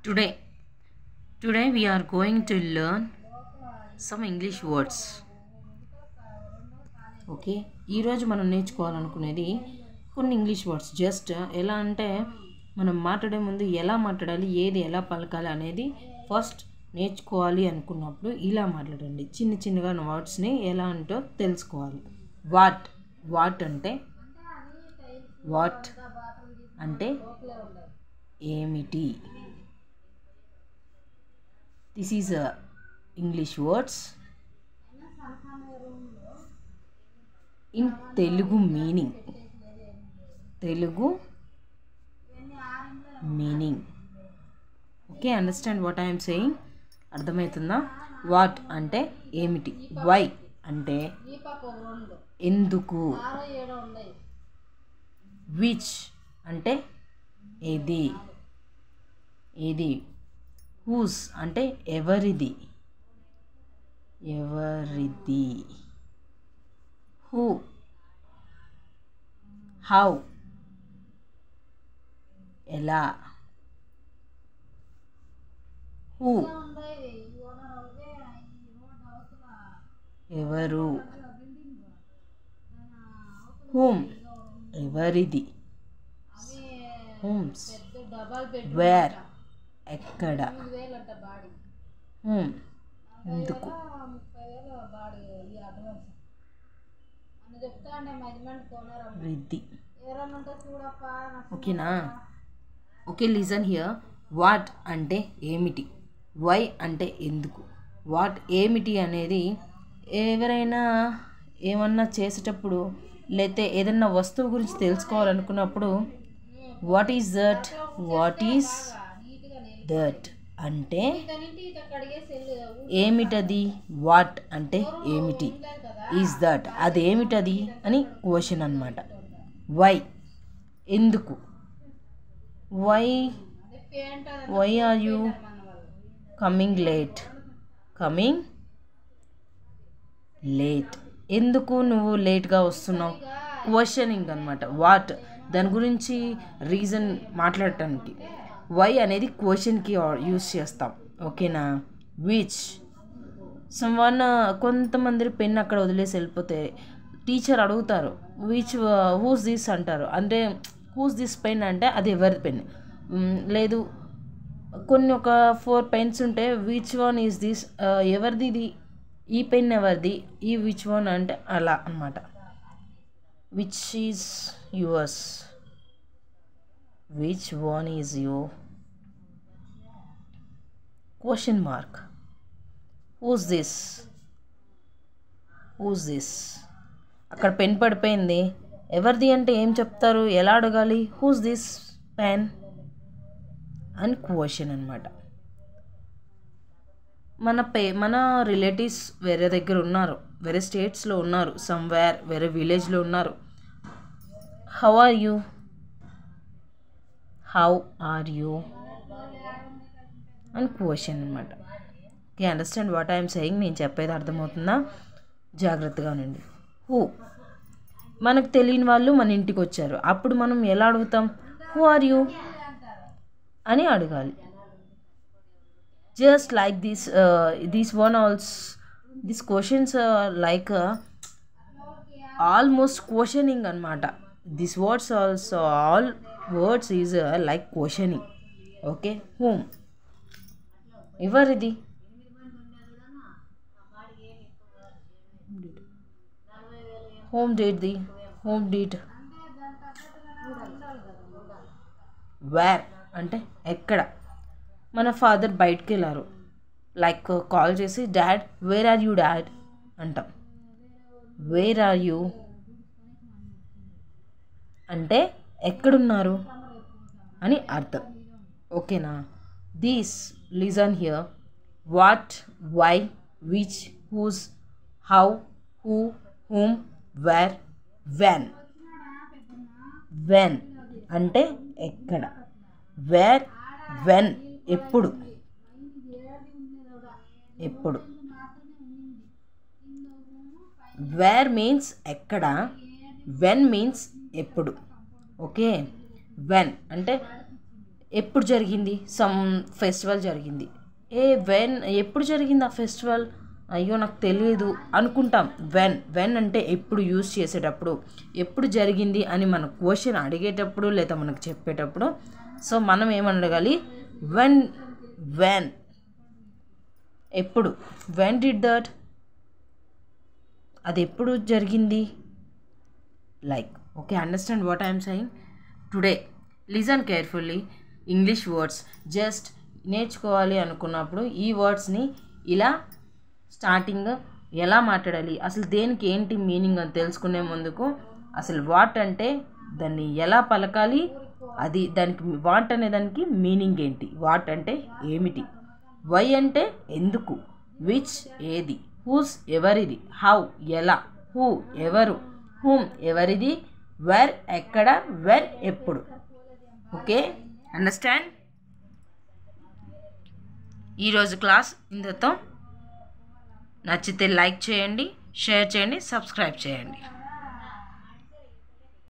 Today we are going to learn some English words. Okay, ఈరోజు మనం నేర్చుకోవాలనుకునేది కొన్ని English words. Just ఎలా అంటే మనం మాట్లాడే ముందు ఎలా మాట్లాడాలి, ఏది ఎలా పలకాలి అనేది ఫస్ట్ నేర్చుకోవాలి అనుకున్నప్పుడు ఇలా మాట్లాడండి. చిన్నగా వర్డ్స్ని ఎలా అంటో తెలుసుకోవాలి. వాట్ అంటే ఏమిటి. This is English words in Telugu meaning. Okay, understand what I'm saying? అర్థమవుతుందా? వాట్ అంటే ఏమిటి, వై అంటే ఎందుకు, విచ్ అంటే ఏది, హూస్ అంటే ఎవరిది, హూ, హౌ ఎలా, హూ ఎవరు, హూమ్ ఎవరిది, హూమ్స్ వేర్ ఎక్కడ, హూమ్ ఎందుకు, రిద్ది. ఓకేనా? Okay, listen here. వాట్ అంటే ఏమిటి, వై అంటే ఎందుకు. వాట్ ఏమిటి అనేది ఎవరైనా ఏమన్నా చేసేటప్పుడు లేతే ఏదన్నా వస్తువు గురించి తెలుసుకోవాలనుకున్నప్పుడు వాట్ ఈజ్ దట్ అంటే ఏమిటది. వాట్ అంటే ఏమిటి, ఈజ్ దట్ అదేమిటది అని క్వశ్చన్ అన్నమాట. వై ఎందుకు, why are you coming late ఎందుకు నువ్వు లేట్గా వస్తున్నావు, క్వశ్చనింగ్ అనమాట. వాట్ దాని గురించి రీజన్ మాట్లాడటానికి. వై అనేది క్వశ్చన్కి యూస్ చేస్తాం. ఓకేనా? విచ్ కొంతమంది పెన్ అక్కడ వదిలేసి వెళ్ళిపోతే టీచర్ అడుగుతారు హూస్ దిస్ అంటారు. అంటే హూస్ దిస్ పెన్ అంటే అది ఎవరి పెన్. లేదు, కొన్ని ఒక 4 పెన్స్ ఉంటే విచ్ వన్ ఈజ్ దిస్, ఎవరిది ఇది, ఈ పెన్ ఎవరిది, ఈ విచ్ వన్ అంటే అలా అన్నమాట. Which is yours, which one is your, question mark. Whose this అక్కడ పెన్ పడిపోయింది, ఎవరిది అంటే ఏం చెప్తారు, ఎలా అడగాలి, హూస్ దిస్ పెన్ అని క్వశ్చన్ అనమాట. మన రిలేటివ్స్ వేరే దగ్గర ఉన్నారు, వేరే స్టేట్స్లో ఉన్నారు, సమ్వేర్ వేరే విలేజ్లో ఉన్నారు. హౌ ఆర్ యూ అని క్వశ్చన్ అనమాట. Okay, understand what I'm saying? నేను చెప్పేది అర్థమవుతుందా? జాగ్రత్తగా ఉండండి. హూ మనకు తెలియని వాళ్ళు మన ఇంటికి వచ్చారు, అప్పుడు మనం ఎలా అడుగుతాం, హూ ఆర్ యూ అని అడగాలి. Just like this one also, these questions like almost questioning అనమాట. These words also, all words is like questioning. Okay, whom ఎవరిది, whom did, where అంటే ఎక్కడ. మన ఫాదర్ బయటికి వెళ్ళారు, లైక్ కాల్ చేసి dad where are you dad అంటాం. Where are you అంటే ఎక్కడున్నారు అని అర్థం. ఓకేనా? These listen here. What, why, which, whose, how, who, whom, where, when అంటే ఎక్కడ, వేర్, వెన్ ఎప్పుడు, వేర్ మీన్స్ ఎక్కడ, వెన్ మీన్స్ ఎప్పుడు. ఓకే, వెన్ అంటే ఎప్పుడు జరిగింది, సమ్ ఫెస్టివల్ జరిగింది. ఎప్పుడు జరిగింది ఆ ఫెస్టివల్, అయ్యో నాకు తెలియదు అనుకుంటాం. వెన్ అంటే ఎప్పుడు యూజ్ చేసేటప్పుడు, ఎప్పుడు జరిగింది అని మన క్వశ్చన్ అడిగేటప్పుడు లేదా మనకు చెప్పేటప్పుడు సో మనం ఏమనగాలి, వెన్ ఎప్పుడు, వెన్ డిడ్ దట్, అది ఎప్పుడు జరిగింది, like. Okay, understand what I'm saying. Today listen carefully. English words just నేర్చుకోవాలి అనుకున్నప్పుడు ఈ వర్డ్స్ని ఇలా స్టార్టింగ్ ఎలా మాట్లాడాలి, అసలు దేనికి ఏంటి మీనింగ్ అని తెలుసుకునే ముందుకు అసలు వాట్ అంటే దాన్ని ఎలా పలకాలి, అది దానికి వాట్ అనే దానికి మీనింగ్ ఏంటి, వాట్ అంటే ఏమిటి, వై అంటే ఎందుకు, విచ్ ఏది, హూస్ ఎవరిది, హౌ ఎలా, హూ ఎవరు, హూమ్ ఎవరిది, వేర్ ఎక్కడ, వెన్ ఎప్పుడు. Okay, understand. ఈరోజు క్లాస్ ఇంతతో. నచ్చితే లైక్ చేయండి, షేర్ చేయండి, సబ్స్క్రైబ్ చేయండి.